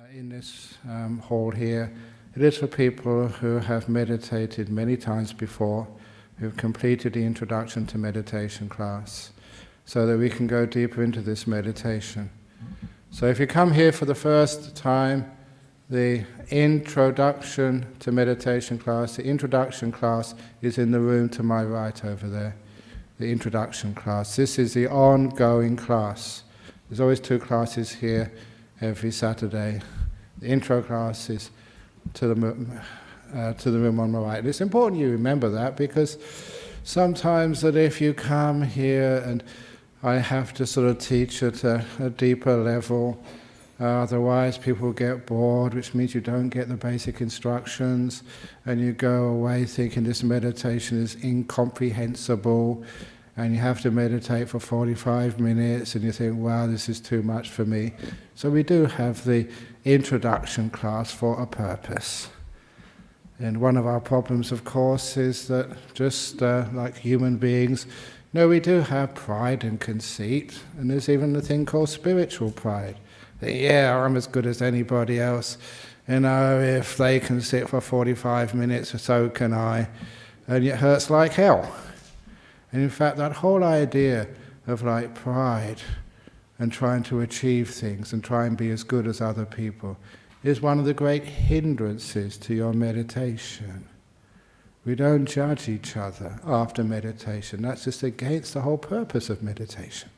In this hall here, it is for people who have meditated many times before, who've completed the introduction to meditation class, so that we can go deeper into this meditation. So if you come here for the first time, the introduction to meditation class, the introduction class is in the room to my right over there. The introduction class. This is the ongoing class. There's always two classes here every Saturday. The intro class is to the room on my right. And it's important you remember that, because sometimes that if you come here and I have to sort of teach at a deeper level, otherwise people get bored, which means you don't get the basic instructions, and you go away thinking this meditation is incomprehensible, and you have to meditate for 45 minutes, and you think, wow, this is too much for me. So we do have the introduction class for a purpose. And one of our problems, of course, is that just like human beings, we do have pride and conceit, and there's even a thing called spiritual pride. Yeah, I'm as good as anybody else. If they can sit for 45 minutes, so can I. And it hurts like hell. And in fact, that whole idea of like pride and trying to achieve things and try and be as good as other people is one of the great hindrances to your meditation. We don't judge each other after meditation. That's just against the whole purpose of meditation.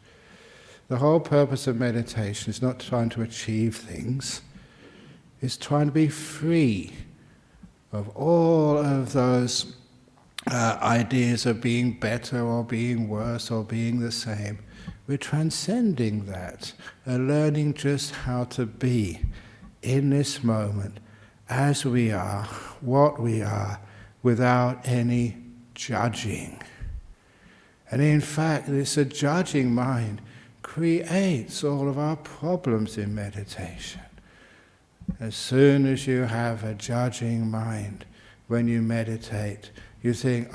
The whole purpose of meditation is not trying to achieve things. It's trying to be free of all of those ideas of being better or being worse or being the same. We're transcending that and learning just how to be in this moment as we are, what we are, without any judging. And in fact, it's a judging mind creates all of our problems in meditation. As soon as you have a judging mind when you meditate, you think,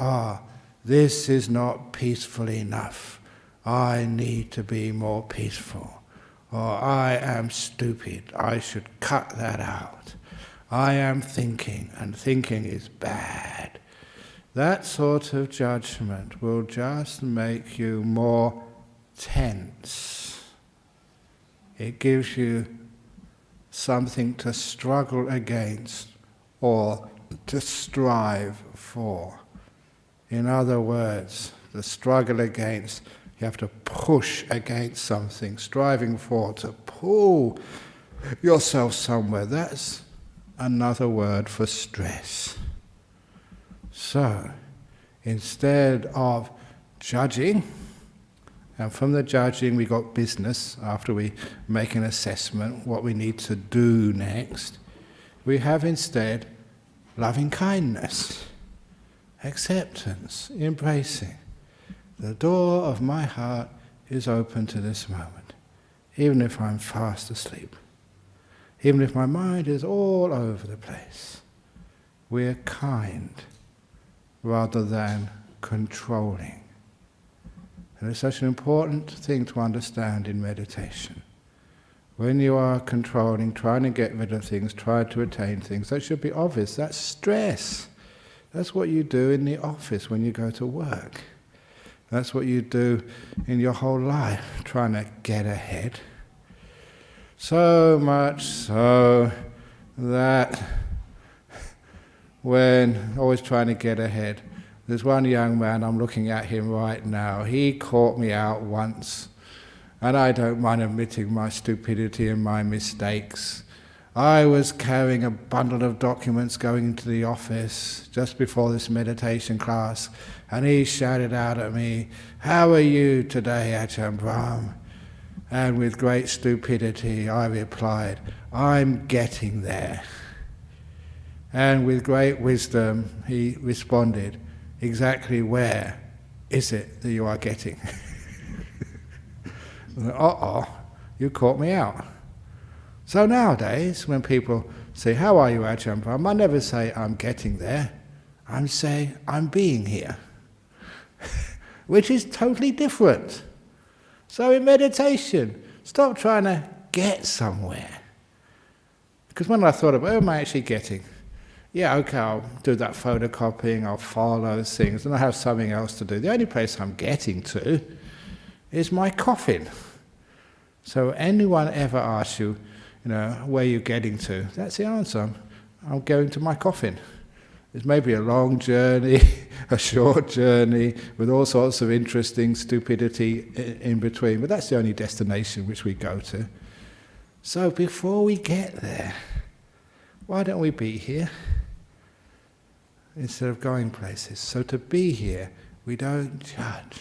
this is not peaceful enough. I need to be more peaceful. Or I am stupid. I should cut that out. I am thinking, and thinking is bad. That sort of judgment will just make you more tense. It gives you something to struggle against or to strive for. In other words, the struggle against, you have to push against something, striving for, to pull yourself somewhere. That's another word for stress. So, instead of judging, and from the judging we got business, after we make an assessment, what we need to do next, we have instead loving kindness, acceptance, embracing. The door of my heart is open to this moment, even if I'm fast asleep, even if my mind is all over the place. We're kind rather than controlling. And it's such an important thing to understand in meditation. When you are controlling, trying to get rid of things, trying to attain things, that should be obvious. That's stress. That's what you do in the office when you go to work. That's what you do in your whole life, trying to get ahead. So much so that when always trying to get ahead, there's one young man, I'm looking at him right now, he caught me out once. And I don't mind admitting my stupidity and my mistakes. I was carrying a bundle of documents going into the office just before this meditation class, and he shouted out at me, "How are you today, Ajahn Brahm?" And with great stupidity I replied, "I'm getting there." And with great wisdom he responded, "Exactly where is it that you are getting?" You caught me out. So nowadays, when people say, "How are you, Ajahn Brahm?" I never say, "I'm getting there." I'm saying, "I'm being here." Which is totally different. So in meditation, stop trying to get somewhere. Because when I thought about, where am I actually getting? Yeah, okay, I'll do that photocopying, I'll file those things, and I have something else to do. The only place I'm getting to is my coffin. So anyone ever asks you, where you're getting to, that's the answer. I'm going to my coffin. It's maybe a long journey, a short journey, with all sorts of interesting stupidity in between, but that's the only destination which we go to. So before we get there, why don't we be here instead of going places? So to be here, we don't judge.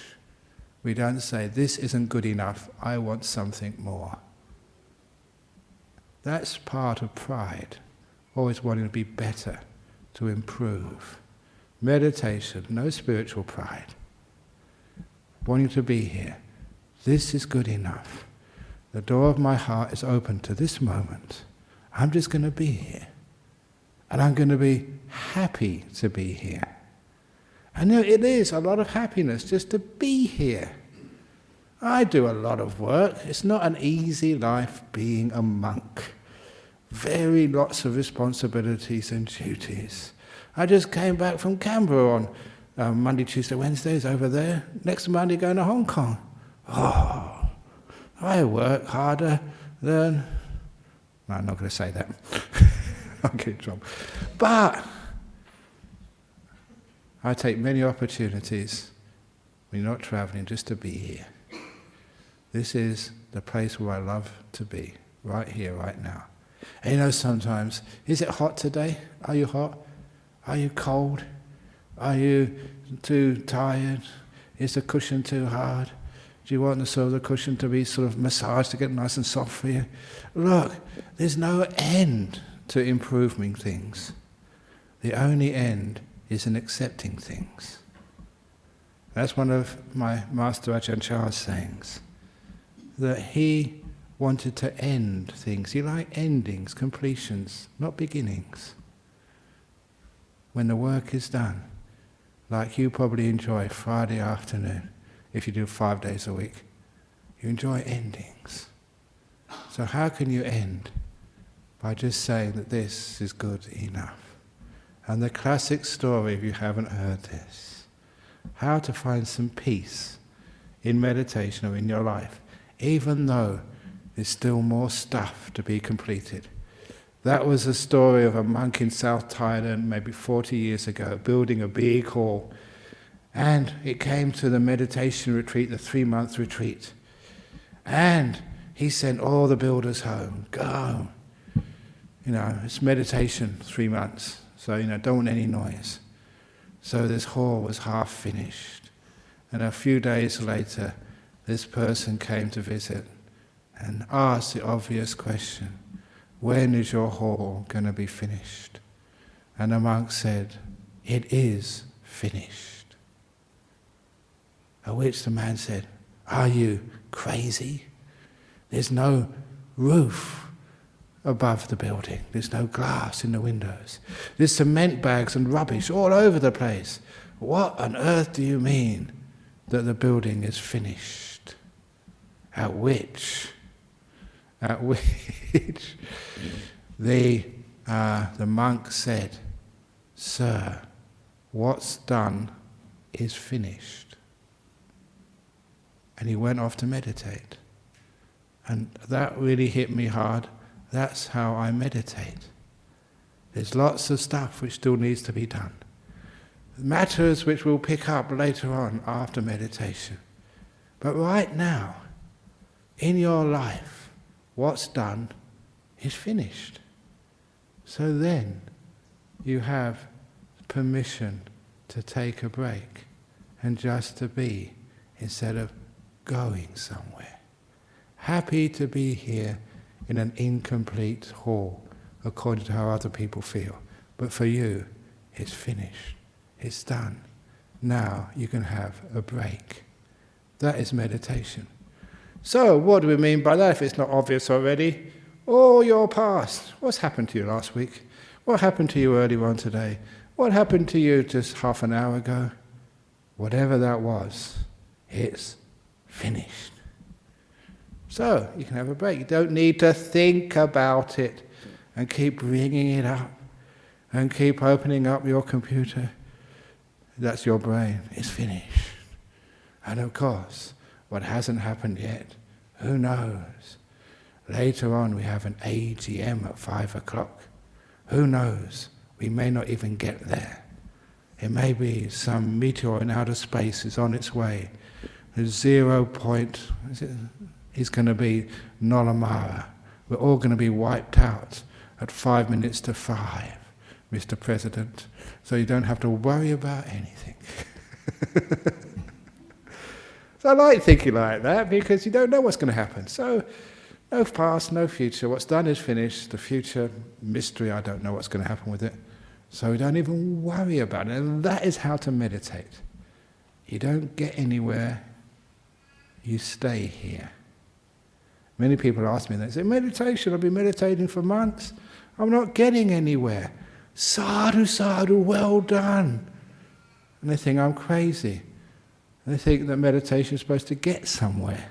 We don't say, this isn't good enough, I want something more. That's part of pride, always wanting to be better, to improve. Meditation, no spiritual pride. Wanting to be here. This is good enough. The door of my heart is open to this moment. I'm just going to be here. And I'm going to be happy to be here. And it is a lot of happiness just to be here. I do a lot of work. It's not an easy life being a monk. Very lots of responsibilities and duties. I just came back from Canberra on Monday, Tuesday, Wednesdays over there. Next Monday going to Hong Kong. Oh, I work harder than... No, I'm not going to say that. I'll get in trouble. But I take many opportunities when you're not traveling just to be here. This is the place where I love to be, right here, right now. And sometimes, is it hot today? Are you hot? Are you cold? Are you too tired? Is the cushion too hard? Do you want the cushion to be sort of massaged to get nice and soft for you? Look, there's no end to improving things. The only end is in accepting things. That's one of my master Ajahn Chah's sayings, that he wanted to end things. He liked endings, completions, not beginnings. When the work is done, like you probably enjoy Friday afternoon, if you do 5 days a week, you enjoy endings. So how can you end? By just saying that this is good enough. And the classic story, if you haven't heard this, how to find some peace in meditation or in your life, even though there's still more stuff to be completed. That was a story of a monk in South Thailand maybe 40 years ago, building a big hall. And it came to the meditation retreat, the 3-month retreat. And he sent all the builders home. Go. It's meditation, 3 months. So, don't want any noise. So this hall was half finished. And a few days later, this person came to visit and asked the obvious question, when is your hall going to be finished? And the monk said, it is finished. At which the man said, are you crazy? There's no roof above the building. There's no glass in the windows. There's cement bags and rubbish all over the place. What on earth do you mean that the building is finished? At which the monk said, sir, what's done is finished. And he went off to meditate. And that really hit me hard. That's how I meditate. There's lots of stuff which still needs to be done. Matters which we'll pick up later on after meditation. But right now, in your life, what's done is finished. So then you have permission to take a break and just to be instead of going somewhere. Happy to be here in an incomplete hall according to how other people feel. But for you, it's finished. It's done. Now you can have a break. That is meditation. So what do we mean by that if it's not obvious already? Oh, your past. What's happened to you last week? What happened to you earlier on today? What happened to you just half an hour ago? Whatever that was, it's finished. So you can have a break. You don't need to think about it and keep ringing it up and keep opening up your computer. That's your brain. It's finished. And of course, what hasn't happened yet, who knows? Later on we have an AGM at 5 o'clock. Who knows? We may not even get there. It may be some meteor in outer space is on its way. The 0 point is going to be Nolamara. We're all going to be wiped out at 5 minutes to 5, Mr. President. So you don't have to worry about anything. So I like thinking like that because you don't know what's going to happen. So no past, no future. What's done is finished. The future, mystery, I don't know what's going to happen with it. So we don't even worry about it. And that is how to meditate. You don't get anywhere. You stay here. Many people ask me, they say, meditation, I've been meditating for months. I'm not getting anywhere. Sadhu, sadhu, well done. And they think I'm crazy. And they think that meditation is supposed to get somewhere.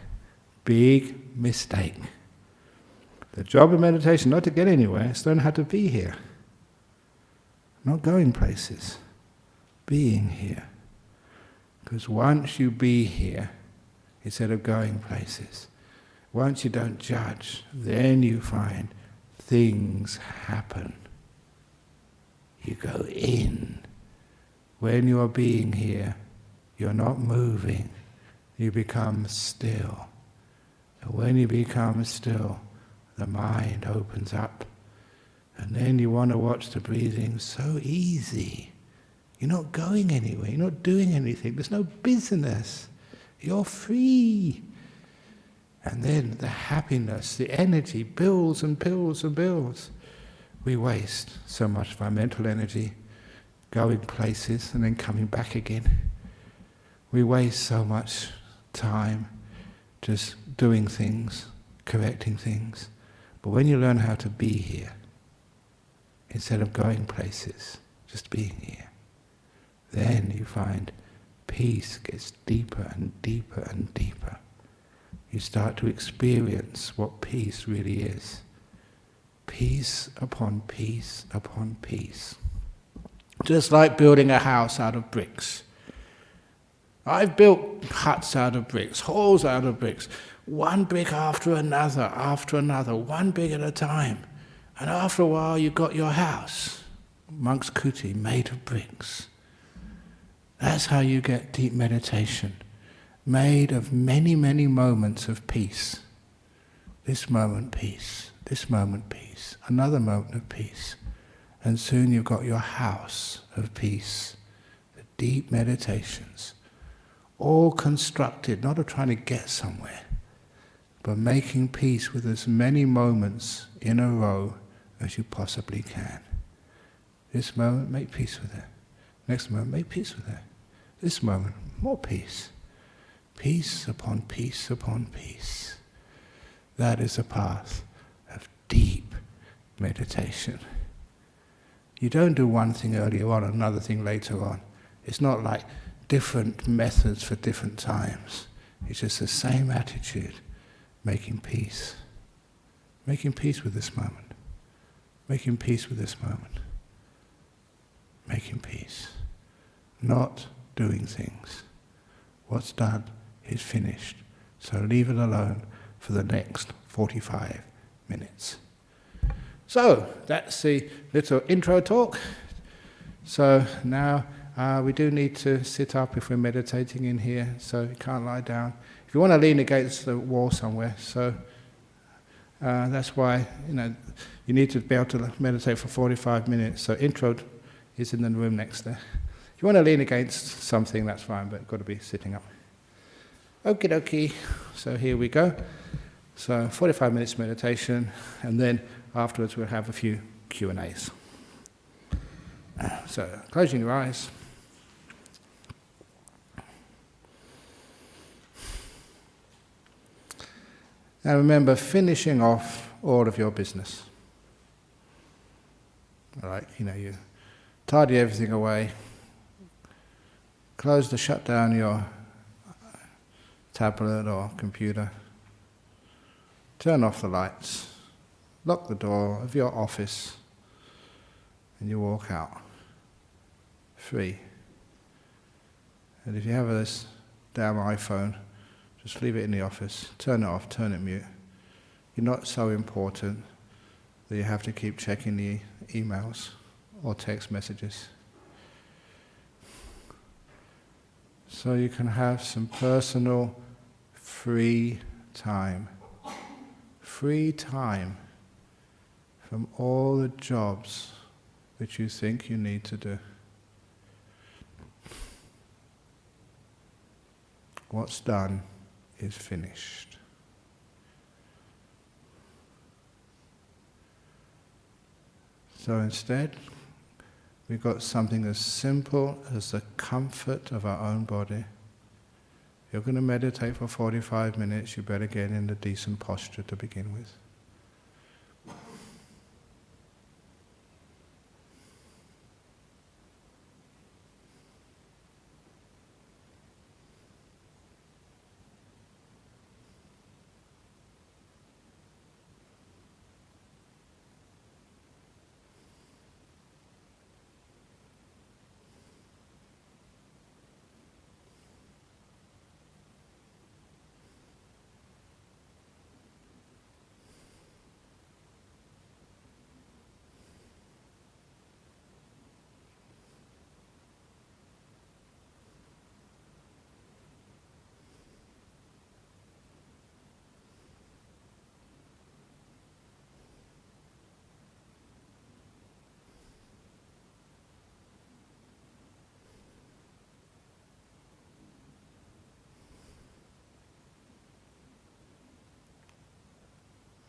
Big mistake. The job of meditation, not to get anywhere, is to learn how to be here. Not going places. Being here. Because once you be here, instead of going places, once you don't judge, then you find things happen. You go in. When you are being here, you're not moving. You become still. And when you become still, the mind opens up. And then you want to watch the breathing. So easy. You're not going anywhere. You're not doing anything. There's no business. You're free. And then the happiness, the energy builds and builds and builds. We waste so much of our mental energy going places and then coming back again. We waste so much time just doing things, correcting things. But when you learn how to be here, instead of going places, just being here, then you find peace gets deeper and deeper and deeper. You start to experience what peace really is. Peace upon peace upon peace. Just like building a house out of bricks. I've built huts out of bricks, halls out of bricks, one brick after another, one brick at a time. And after a while you got your house, monk's kuti, made of bricks. That's how you get deep meditation, made of many, many moments of peace. This moment peace, this moment peace, another moment of peace. And soon you've got your house of peace, the deep meditations, all constructed, not of trying to get somewhere, but making peace with as many moments in a row as you possibly can. This moment, make peace with it. Next moment, make peace with it. This moment, more peace. Peace upon peace upon peace. That is a path of deep meditation. You don't do one thing earlier on, another thing later on. It's not like different methods for different times. It's just the same attitude, making peace. Making peace with this moment. Making peace with this moment. Making peace. Not doing things. What's done is finished. So leave it alone for the next 45 minutes. So, that's the little intro talk. So now we do need to sit up if we're meditating in here, so you can't lie down. If you want to lean against the wall somewhere, so that's why you need to be able to meditate for 45 minutes. So intro is in the room next there. If you want to lean against something, that's fine, but you've got to be sitting up. Okie dokie. So here we go. So 45 minutes meditation, and then afterwards we'll have a few Q&As. So closing your eyes. Now remember, finishing off all of your business. Like, you tidy everything away, shut down your tablet or computer, turn off the lights, lock the door of your office and you walk out. Free. And if you have this damn iPhone, just leave it in the office, turn it off, turn it mute. You're not so important that you have to keep checking the emails or text messages. So you can have some personal free time. Free time from all the jobs which you think you need to do. What's done is finished. So instead, we've got something as simple as the comfort of our own body. You're going to meditate for 45 minutes, you better get in a decent posture to begin with.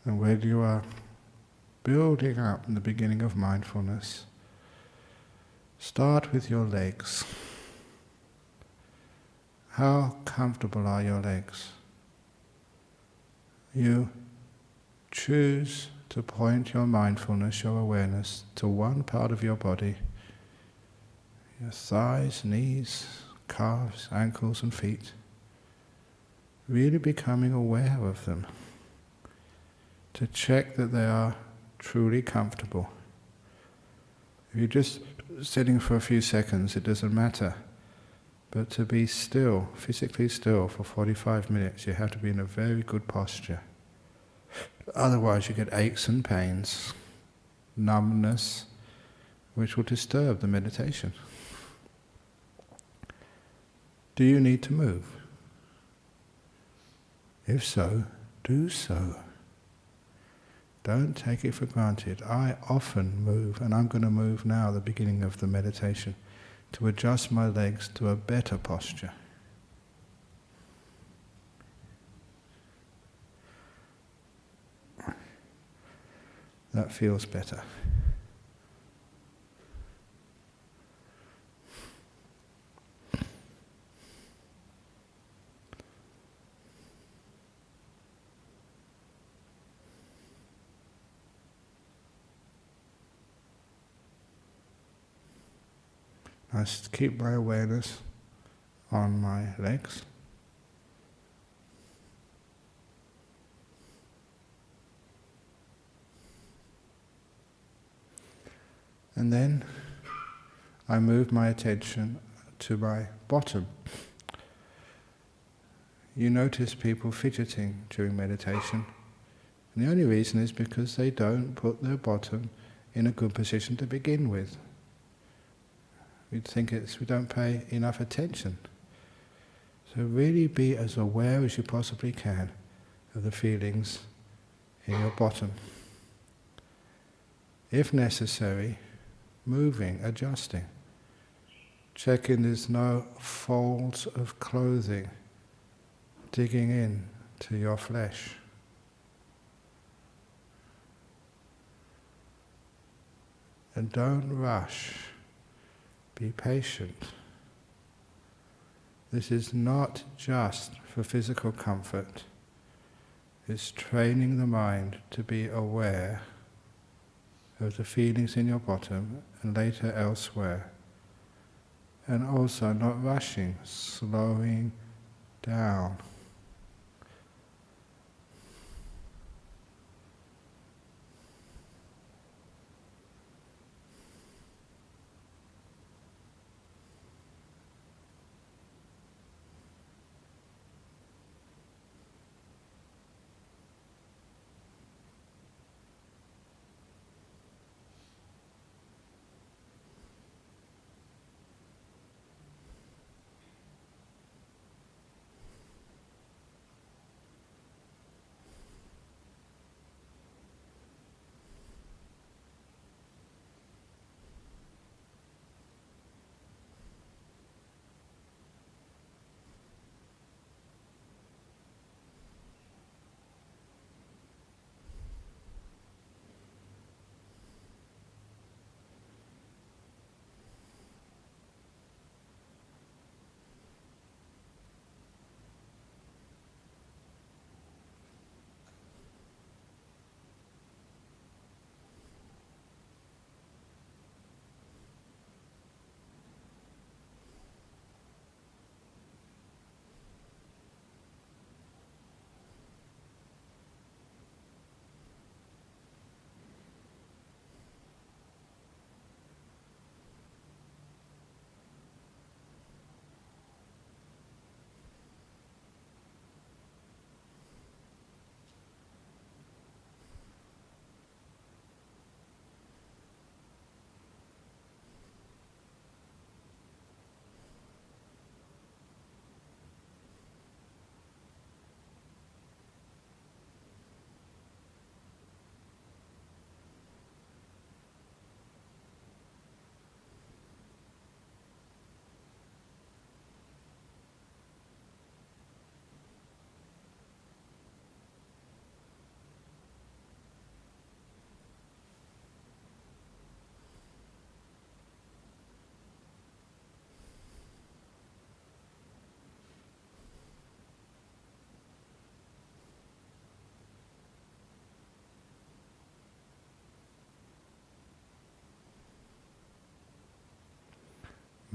And when you are building up in the beginning of mindfulness, start with your legs. How comfortable are your legs? You choose to point your mindfulness, your awareness, to one part of your body, your thighs, knees, calves, ankles and feet, really becoming aware of them, to check that they are truly comfortable. If you're just sitting for a few seconds, it doesn't matter. But to be still, physically still for 45 minutes, you have to be in a very good posture. Otherwise you get aches and pains, numbness, which will disturb the meditation. Do you need to move? If so, do so. Don't take it for granted. I often move, and I'm going to move now at the beginning of the meditation, to adjust my legs to a better posture. That feels better. I keep my awareness on my legs. And then I move my attention to my bottom. You notice people fidgeting during meditation. And the only reason is because they don't put their bottom in a good position to begin with. We'd think we don't pay enough attention. So really be as aware as you possibly can of the feelings in your bottom. If necessary, moving, adjusting. Checking there's no folds of clothing digging in to your flesh. And don't rush. Be patient. This is not just for physical comfort. It's training the mind to be aware of the feelings in your bottom and later elsewhere. And also not rushing, slowing down.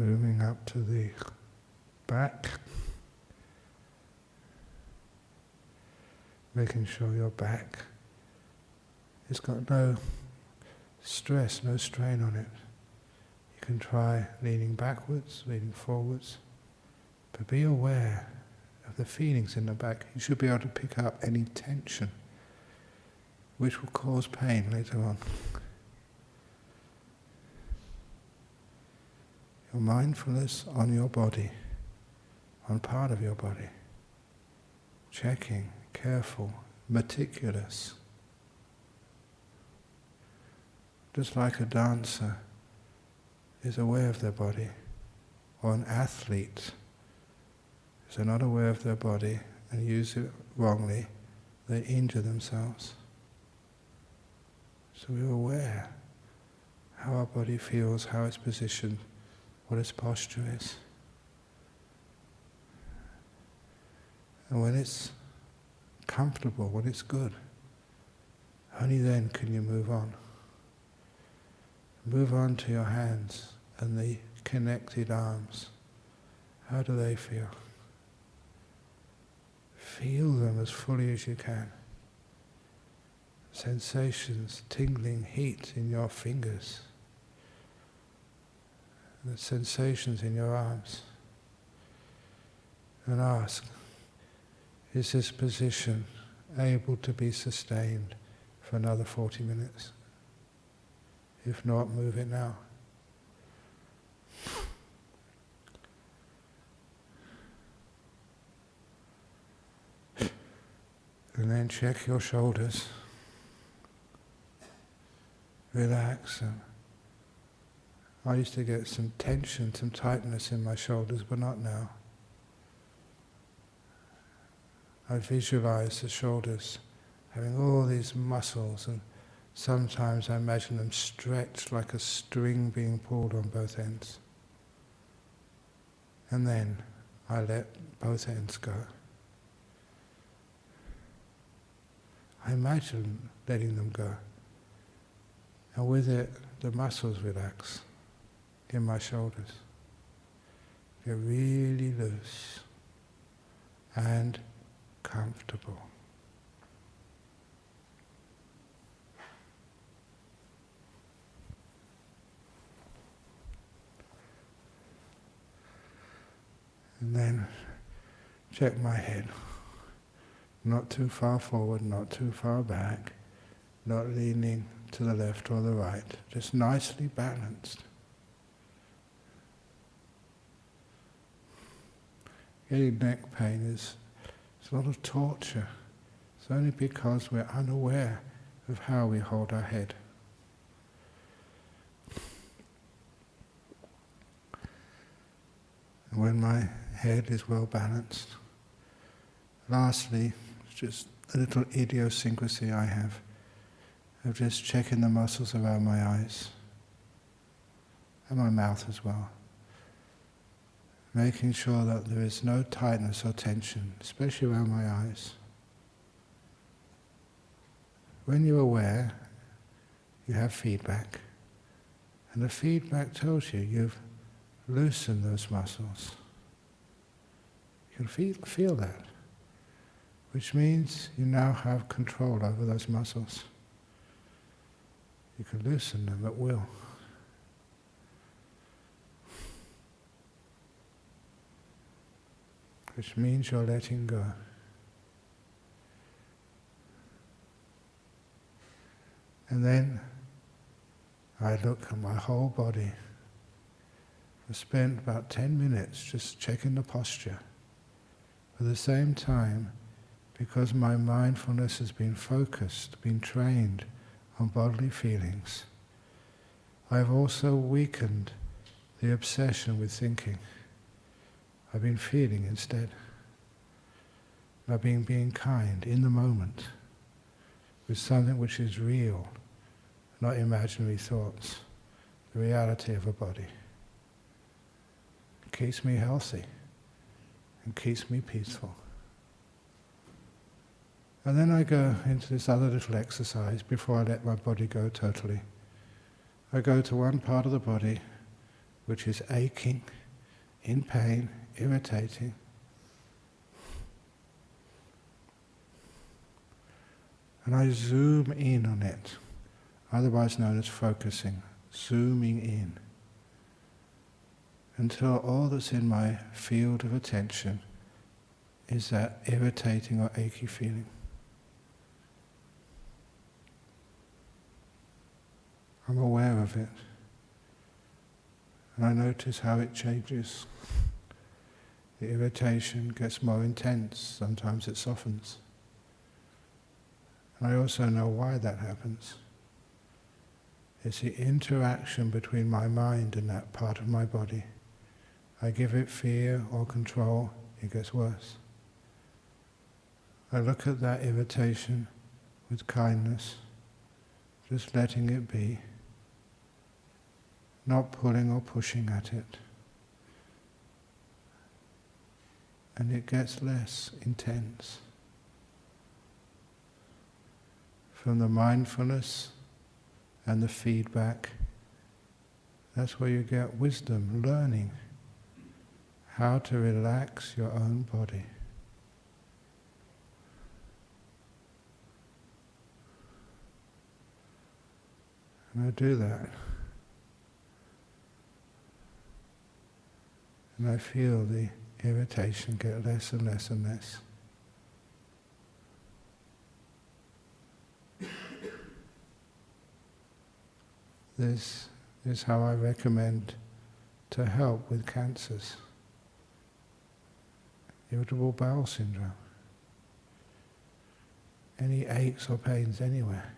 moving up to the back, making sure your back has got no stress, no strain on it. You can try leaning backwards, leaning forwards, but be aware of the feelings in the back. You should be able to pick up any tension which will cause pain later on. Your mindfulness on your body, on part of your body, checking, careful, meticulous. Just like a dancer is aware of their body, or an athlete if they're not aware of their body and use it wrongly, they injure themselves. So we're aware how our body feels, how it's positioned, what its posture is. And when it's comfortable, when it's good, only then can you move on. Move on to your hands and the connected arms. How do they feel? Feel them as fully as you can. Sensations, tingling heat in your fingers. The sensations in your arms. And ask, is this position able to be sustained for another 40 minutes? If not, move it now. And then check your shoulders. Relax them. I used to get some tension, some tightness in my shoulders, but not now. I visualize the shoulders having all these muscles, and sometimes I imagine them stretched like a string being pulled on both ends. And then I let both ends go. I imagine letting them go. And with it, the muscles relax in my shoulders. Get really loose and comfortable. And then check my head. Not too far forward, not too far back, not leaning to the left or the right, just nicely balanced. Getting neck pain is a lot of torture. It's only because we're unaware of how we hold our head. And when my head is well balanced, lastly, just a little idiosyncrasy I have of just checking the muscles around my eyes and my mouth as well. Making sure that there is no tightness or tension, especially around my eyes. When you're aware, you have feedback. And the feedback tells you you've loosened those muscles. You can feel that. Which means you now have control over those muscles. You can loosen them at will. Which means you're letting go. And then I look at my whole body. I spent about 10 minutes just checking the posture. At the same time, because my mindfulness has been focused, been trained on bodily feelings, I've also weakened the obsession with thinking. I've been feeling instead. I've been being kind in the moment with something which is real, not imaginary thoughts, the reality of a body. It keeps me healthy and keeps me peaceful. And then I go into this other little exercise before I let my body go totally. I go to one part of the body which is aching, in pain, irritating. And I zoom in on it, otherwise known as focusing, zooming in, until all that's in my field of attention is that irritating or achy feeling. I'm aware of it, and I notice how it changes. The irritation gets more intense, sometimes it softens. And I also know why that happens. It's the interaction between my mind and that part of my body. I give it fear or control, it gets worse. I look at that irritation with kindness, just letting it be, not pulling or pushing at it. And it gets less intense. From the mindfulness and the feedback, that's where you get wisdom, learning how to relax your own body. And I do that. And I feel the irritation get less and less and less. This is how I recommend to help with cancers. Irritable bowel syndrome. Any aches or pains anywhere.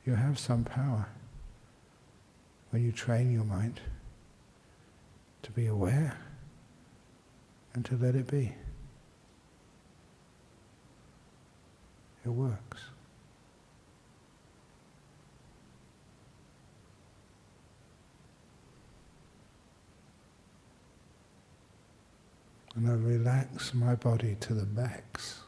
You have some power when you train your mind to be aware and to let it be. It works. And I relax my body to the max.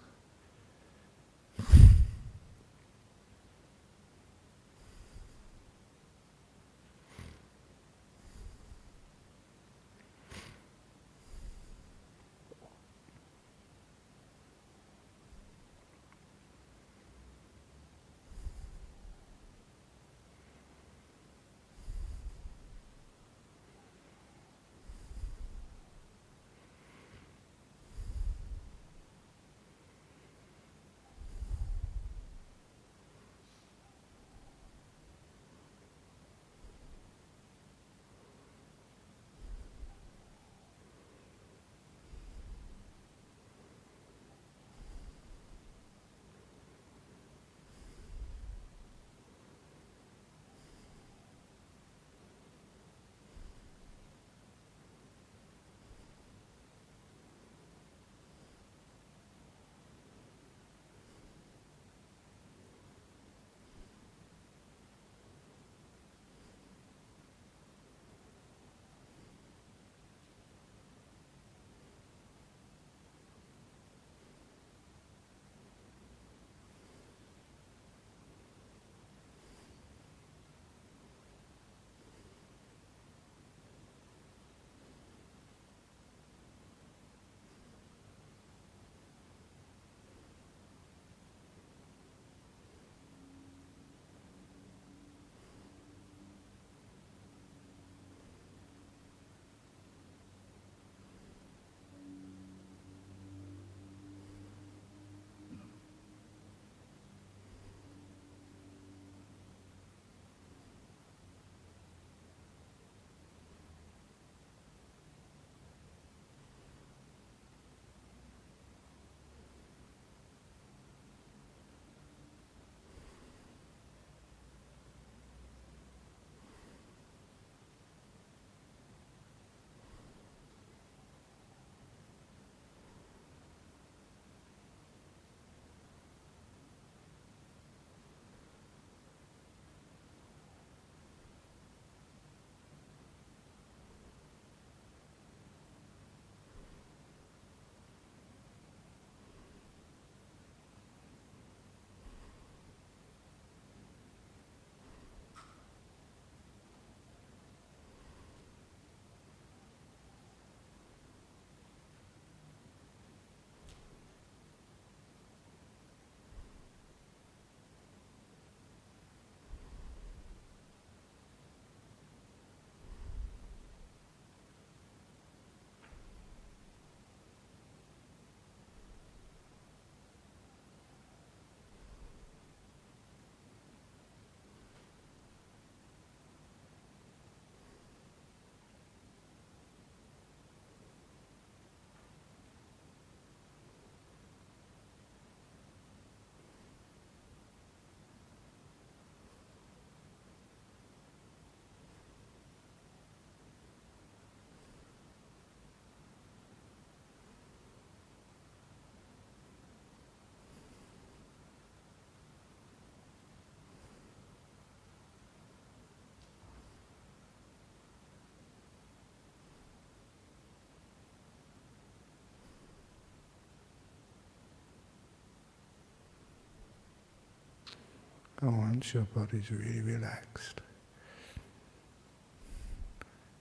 And once your body's really relaxed,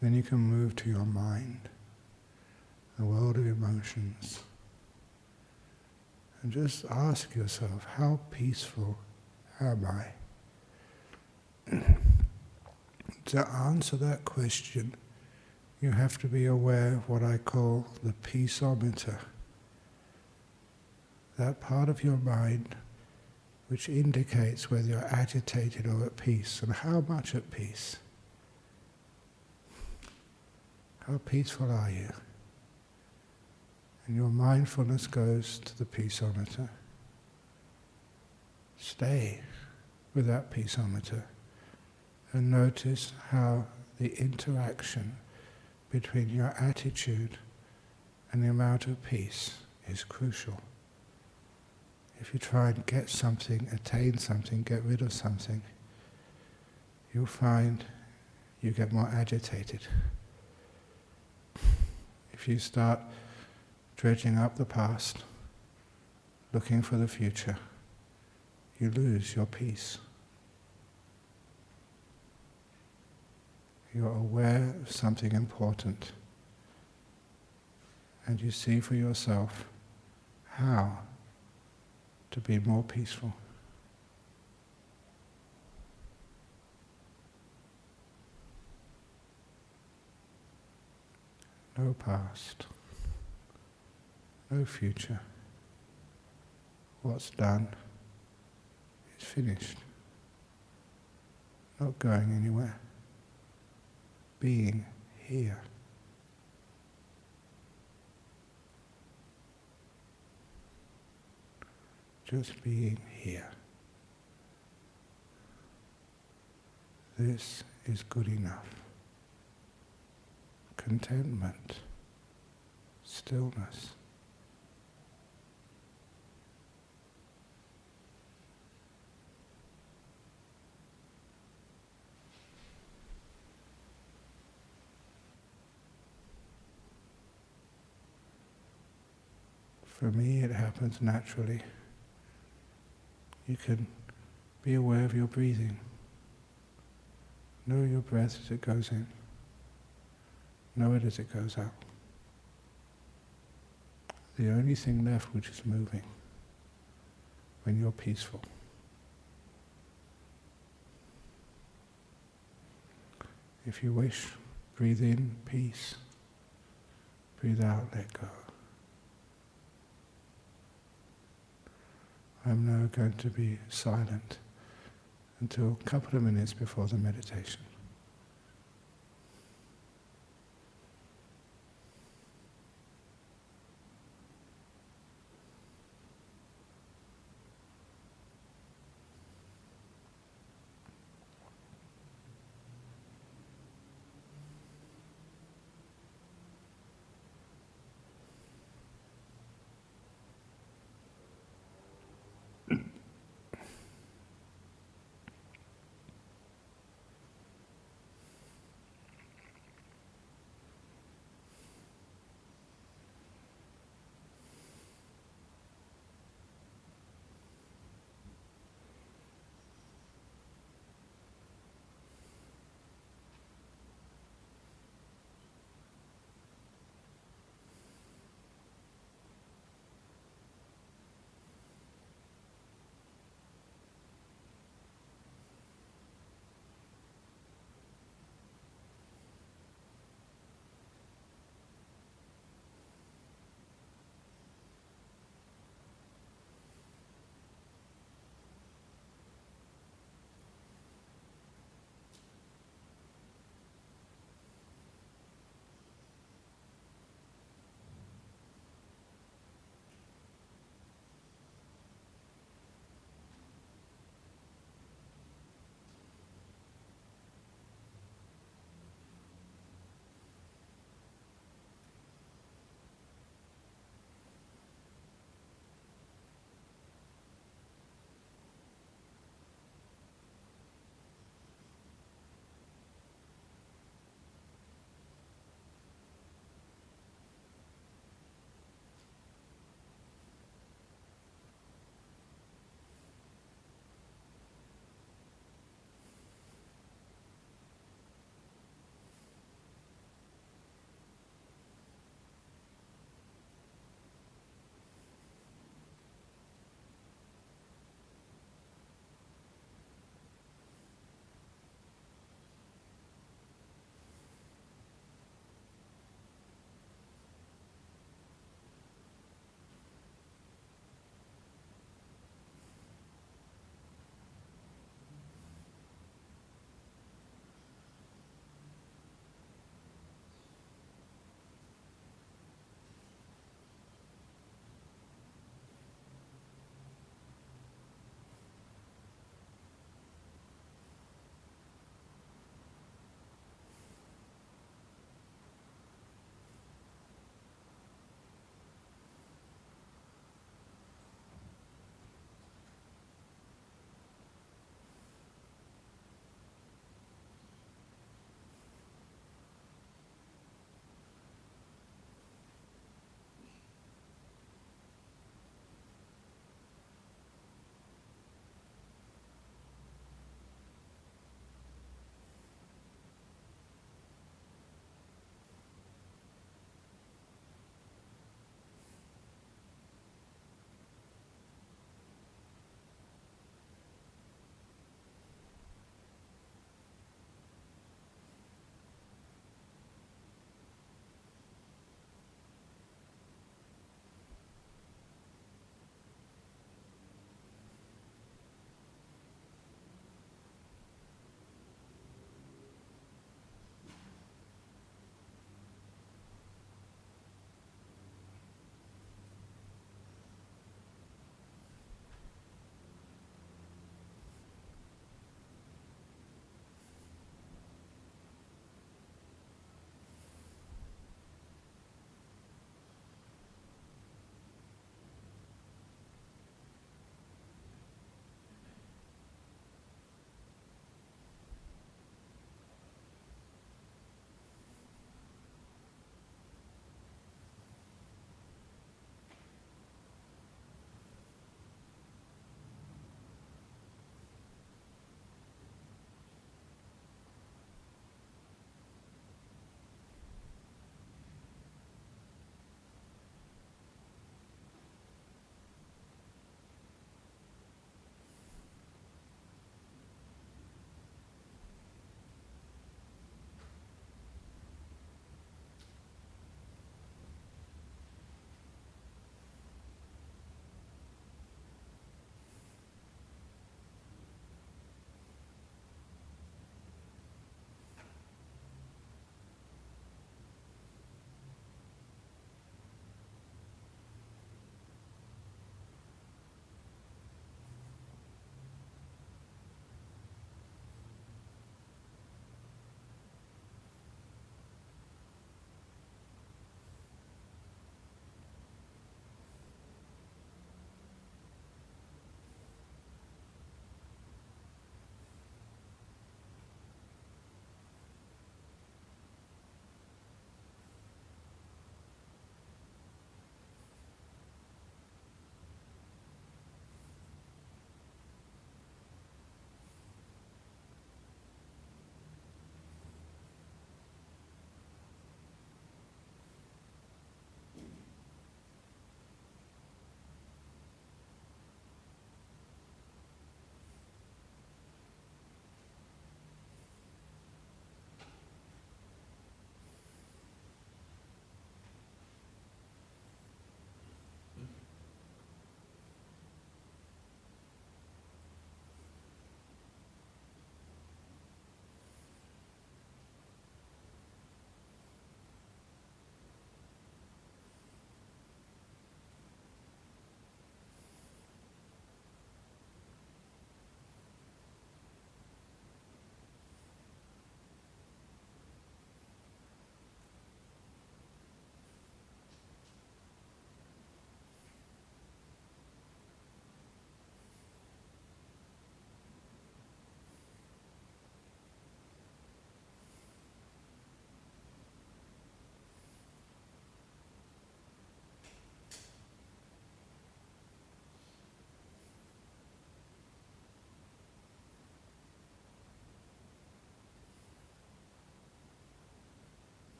then you can move to your mind, the world of emotions, and just ask yourself, how peaceful am I? To answer that question, you have to be aware of what I call the peaceometer. That part of your mind which indicates whether you're agitated or at peace, and how much at peace. How peaceful are you? And your mindfulness goes to the peaceometer. Stay with that peaceometer and notice how the interaction between your attitude and the amount of peace is crucial. If you try and get something, attain something, get rid of something, you'll find you get more agitated. If you start dredging up the past, looking for the future, you lose your peace. You're aware of something important, and you see for yourself how to be more peaceful. No past, no future. What's done is finished. Not going anywhere. Being here. Just being here. This is good enough. Contentment, stillness. For me, it happens naturally. You can be aware of your breathing. Know your breath as it goes in. Know it as it goes out. The only thing left which is moving when you're peaceful. If you wish, breathe in, peace. Breathe out, let go. I'm now going to be silent until a couple of minutes before the meditation.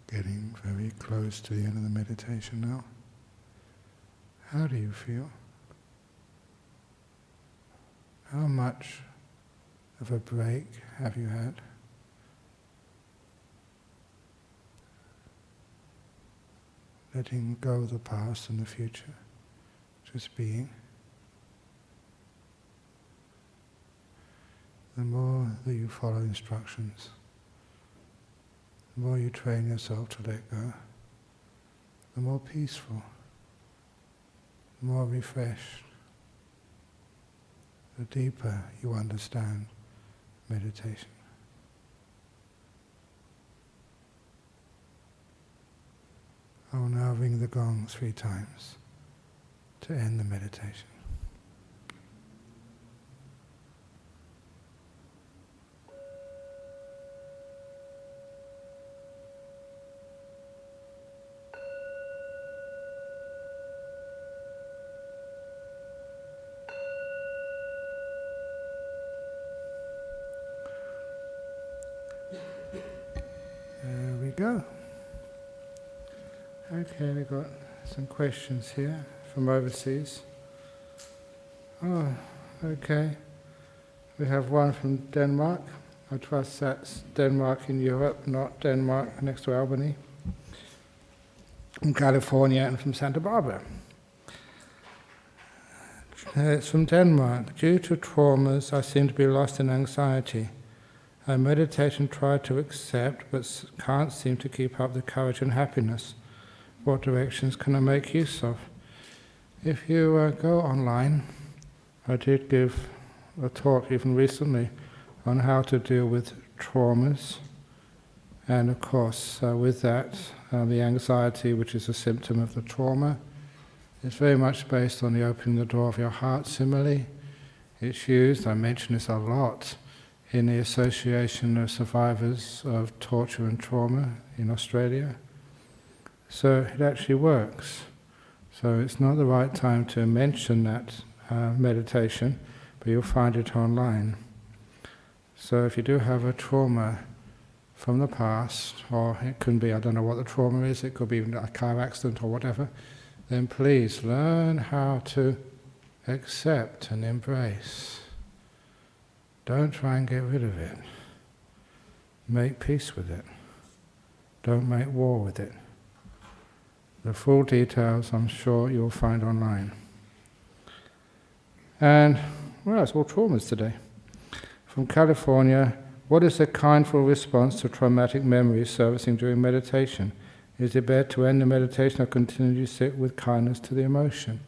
Getting very close to the end of the meditation now. How do you feel? How much of a break have you had? Letting go of the past and the future, just being. The more that you follow instructions, the more you train yourself to let go, the more peaceful, the more refreshed, the deeper you understand meditation. I will now ring the gong 3 times to end the meditation. There we go. Okay, we've got some questions here from overseas. Oh, okay. We have one from Denmark. I trust that's Denmark in Europe, not Denmark next to Albany. From California and from Santa Barbara. It's from Denmark. Due to traumas, I seem to be lost in anxiety. I meditate and try to accept, but can't seem to keep up the courage and happiness. What directions can I make use of? If you go online, I did give a talk even recently on how to deal with traumas, and of course with that the anxiety, which is a symptom of the trauma, is very much based on the opening the door of your heart simile. It's used, I mention this a lot, in the Association of Survivors of Torture and Trauma in Australia. So it actually works. So it's not the right time to mention that meditation, but you'll find it online. So if you do have a trauma from the past, or it could be, I don't know what the trauma is, it could be a car accident or whatever, then please learn how to accept and embrace. Don't try and get rid of it. Make peace with it. Don't make war with it. The full details, I'm sure, you'll find online. And, well, it's all traumas today. From California, what is a kindful response to traumatic memories surfacing during meditation? Is it better to end the meditation or continue to sit with kindness to the emotion?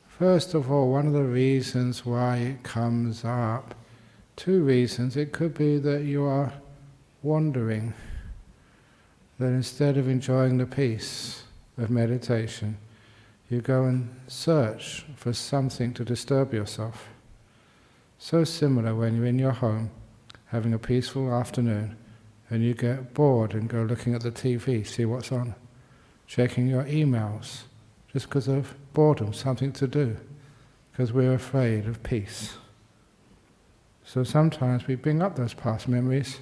First of all, one of the reasons why it comes up, 2 reasons. It could be that you are wandering, that instead of enjoying the peace of meditation, you go and search for something to disturb yourself. So similar when you're in your home, having a peaceful afternoon, and you get bored and go looking at the TV, see what's on, checking your emails, just because of boredom, something to do, because we're afraid of peace. So sometimes we bring up those past memories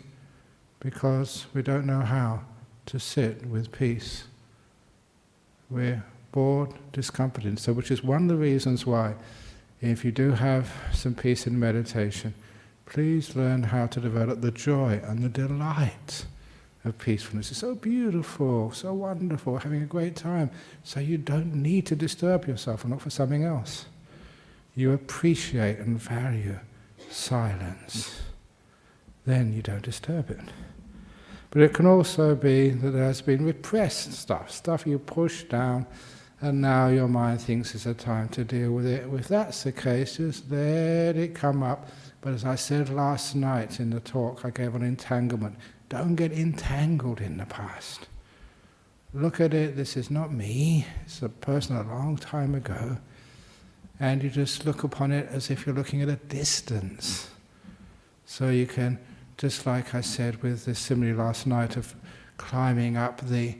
because we don't know how to sit with peace. We're bored, discomforted. So which is one of the reasons why, if you do have some peace in meditation, please learn how to develop the joy and the delight of peacefulness. It's so beautiful, so wonderful, having a great time. So you don't need to disturb yourself and look for something else. You appreciate and value silence. Then you don't disturb it. But it can also be that there has been repressed stuff you push down, and now your mind thinks it's a time to deal with it. If that's the case, just let it come up. But as I said last night in the talk I gave on entanglement, don't get entangled in the past. Look at it, this is not me, it's a person a long time ago, and you just look upon it as if you're looking at a distance. So you can, just like I said with the simile last night of climbing up the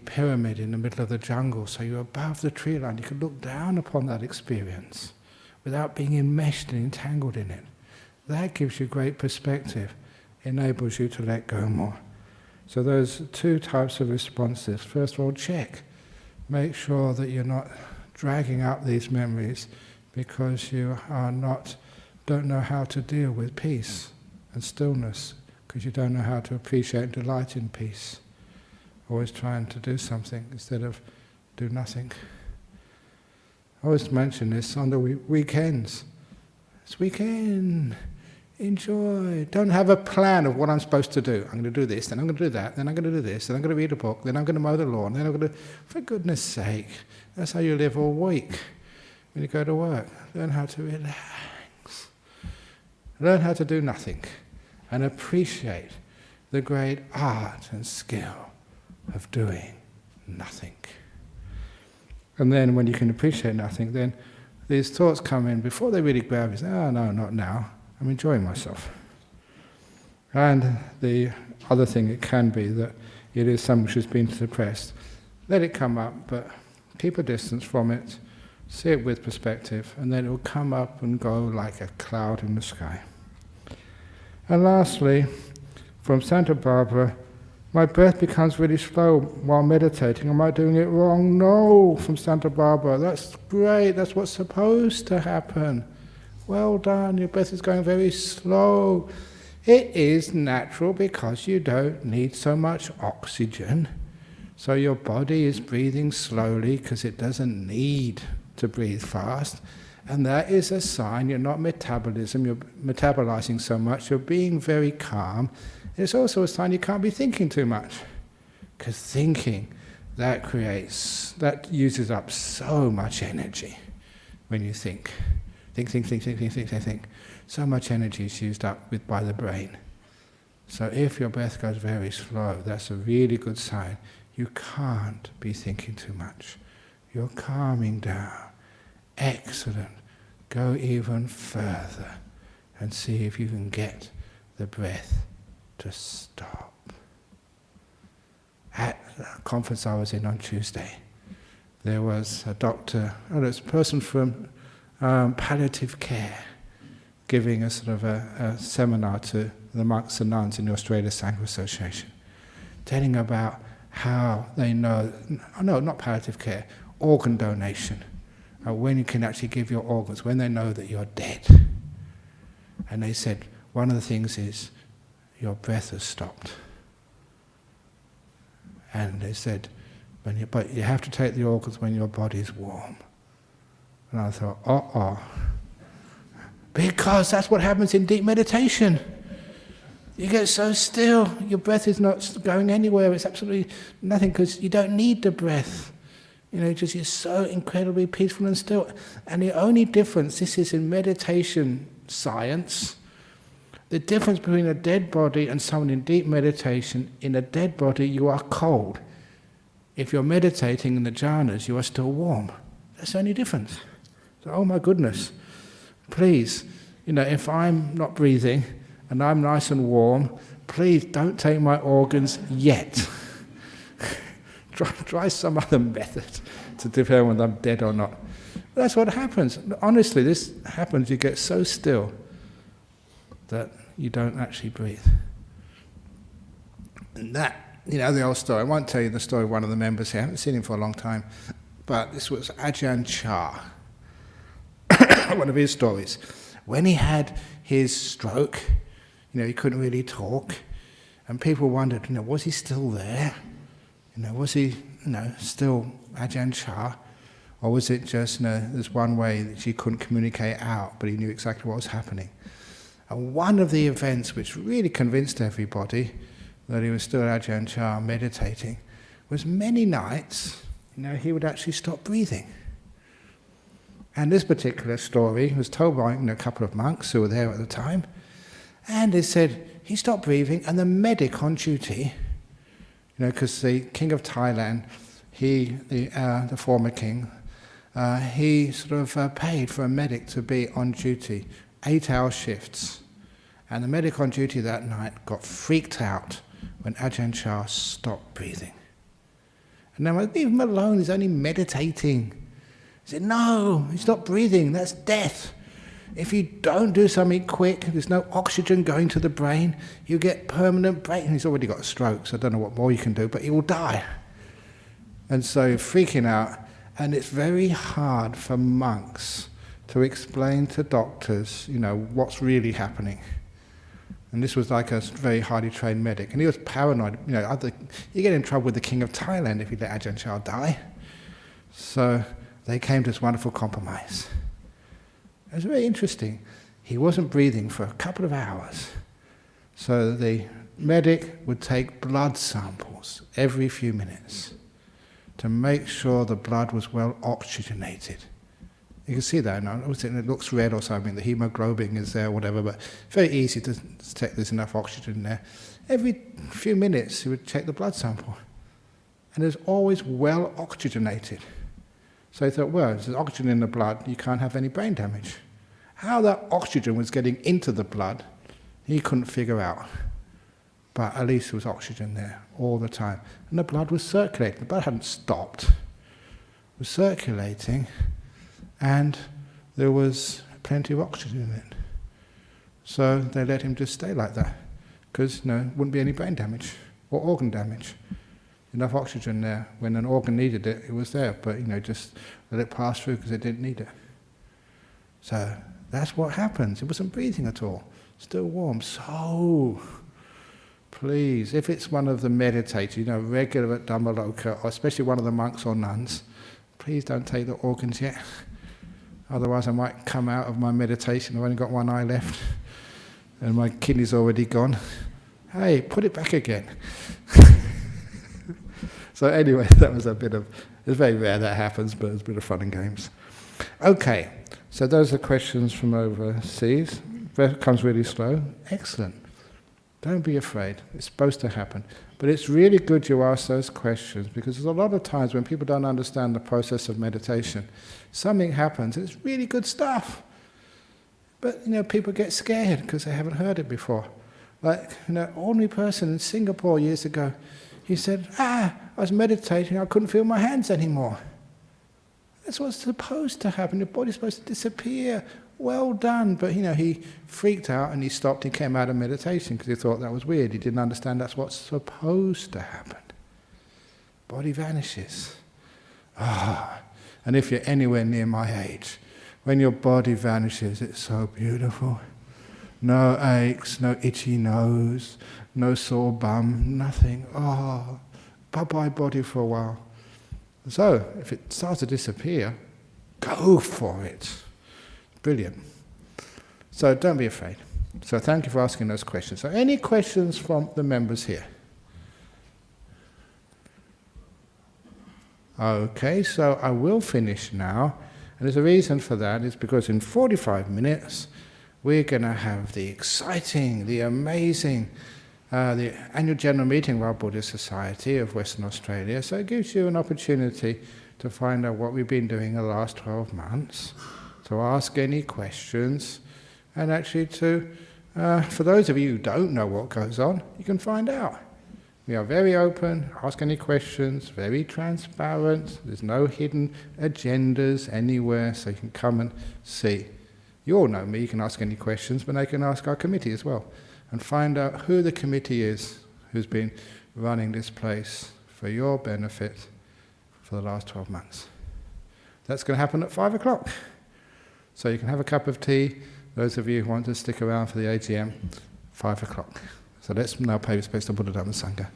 pyramid in the middle of the jungle, so you're above the tree line, you can look down upon that experience without being enmeshed and entangled in it. That gives you great perspective, enables you to let go more. So those two types of responses. First of all, check. Make sure that you're not dragging up these memories because you don't know how to deal with peace and stillness, because you don't know how to appreciate and delight in peace. Always trying to do something instead of do nothing. I always mention this on the weekends. It's weekend. Enjoy. Don't have a plan of what I'm supposed to do. I'm going to do this, then I'm going to do that, then I'm going to do this, then I'm going to read a book, then I'm going to mow the lawn, then I'm going to... For goodness sake, that's how you live all week when you go to work. Learn how to relax. Learn how to do nothing and appreciate the great art and skill of doing nothing. And then when you can appreciate nothing, then these thoughts come in before they really grab you. Say, oh no, not now. I'm enjoying myself. And the other thing it can be that it is something which has been suppressed. Let it come up, but keep a distance from it, see it with perspective, and then it will come up and go like a cloud in the sky. And lastly, from Santa Barbara, my breath becomes really slow while meditating. Am I doing it wrong? No, from Santa Barbara. That's great, that's what's supposed to happen. Well done, your breath is going very slow. It is natural because you don't need so much oxygen. So your body is breathing slowly because it doesn't need to breathe fast. And that is a sign you're not metabolizing so much, you're being very calm. It's also a sign you can't be thinking too much. Because thinking, that uses up so much energy when you think. Think. So much energy is used up by the brain. So if your breath goes very slow, that's a really good sign. You can't be thinking too much. You're calming down. Excellent. Go even further and see if you can get the breath to stop. At a conference I was in on Tuesday, there was a doctor, there's a person from palliative care giving a sort of a seminar to the monks and nuns in the Australia Sangha Association, telling about how they know, not palliative care, organ donation, when you can actually give your organs, when they know that you're dead. And they said, one of the things is, your breath has stopped. And they said, but you have to take the organs when your body's warm. And I thought, because that's what happens in deep meditation. You get so still, your breath is not going anywhere, it's absolutely nothing, because you don't need the breath. Just you're so incredibly peaceful and still. And the only difference, this is in meditation science, the difference between a dead body and someone in deep meditation, in a dead body you are cold. If you're meditating in the jhanas, you are still warm. That's the only difference. So, oh my goodness, please, if I'm not breathing and I'm nice and warm, please don't take my organs yet. Try some other method to determine whether I'm dead or not. But that's what happens. Honestly, this happens, you get so still that you don't actually breathe. And that, the old story, I won't tell you the story of one of the members here, I haven't seen him for a long time, but this was Ajahn Brahm, one of his stories. When he had his stroke, he couldn't really talk, and people wondered, was he still there? Was he, still Ajahn Brahm? Or was it just, there's one way that he couldn't communicate out, but he knew exactly what was happening. And one of the events which really convinced everybody that he was still Ajahn Brahm meditating was many nights, he would actually stop breathing. And this particular story was told by a couple of monks who were there at the time, and they said he stopped breathing, and the medic on duty, because the king of Thailand, the former king, he sort of paid for a medic to be on duty, 8-hour shifts. And the medic on duty that night got freaked out when Ajahn Brahm stopped breathing. And now, leave him alone, he's only meditating. He said, no, he's not breathing, that's death. if you don't do something quick, there's no oxygen going to the brain, you get permanent brain. And he's already got a stroke, so I don't know what more you can do, but he will die. And so freaking out, and it's very hard for monks to explain to doctors, what's really happening. And this was like a very highly trained medic, and he was paranoid. You get in trouble with the king of Thailand if you let Ajahn Chah die. So they came to this wonderful compromise. It was very interesting. He wasn't breathing for a couple of hours. So the medic would take blood samples every few minutes to make sure the blood was well oxygenated. You can see that now. It looks red or something, the hemoglobin is there or whatever, but very easy to detect there's enough oxygen there. Every few minutes he would check the blood sample. And it was always well oxygenated. So he thought, well, if there's oxygen in the blood, you can't have any brain damage. How that oxygen was getting into the blood, he couldn't figure out. But at least there was oxygen there all the time. And the blood was circulating. The blood hadn't stopped. It was circulating, and there was plenty of oxygen in it. So they let him just stay like that, because wouldn't be any brain damage or organ damage. Enough oxygen there. When an organ needed it, it was there, but just let it pass through because it didn't need it. So that's what happens. It wasn't breathing at all. Still warm. So please, if it's one of the meditators, regular at Dhammaloka, or especially one of the monks or nuns, please don't take the organs yet. Otherwise I might come out of my meditation, I've only got one eye left, and my kidney's already gone. Hey, put it back again. So anyway, that was it's very rare that happens, but it's a bit of fun and games. Okay, so those are questions from overseas. That comes really slow. Excellent. Don't be afraid. It's supposed to happen. But it's really good you ask those questions, because there's a lot of times when people don't understand the process of meditation, something happens, and it's really good stuff. But, people get scared because they haven't heard it before. Like, an ordinary person in Singapore years ago, he said, I was meditating, I couldn't feel my hands anymore. That's what's supposed to happen. Your body's supposed to disappear. Well done. But, he freaked out and he stopped. He came out of meditation because he thought that was weird. He didn't understand that's what's supposed to happen. Body vanishes. And if you're anywhere near my age, when your body vanishes, it's so beautiful. No aches, no itchy nose, no sore bum, nothing. Bye-bye body for a while. So, if it starts to disappear, go for it. Brilliant. So don't be afraid. So thank you for asking those questions. So any questions from the members here? Okay, so I will finish now. And there's a reason for that. It's because in 45 minutes, we're going to have the exciting, the amazing, the annual general meeting of our Buddhist Society of Western Australia. So it gives you an opportunity to find out what we've been doing the last 12 months, to ask any questions, and actually to, for those of you who don't know what goes on, you can find out. We are very open, ask any questions, very transparent, there's no hidden agendas anywhere, so you can come and see. You all know me, you can ask any questions, but they can ask our committee as well, and find out who the committee is who's been running this place for your benefit for the last 12 months. That's going to happen at 5 o'clock. So you can have a cup of tea, those of you who want to stick around for the AGM, 5 o'clock. So let's now pay respects to Buddha Dhamma Sangha.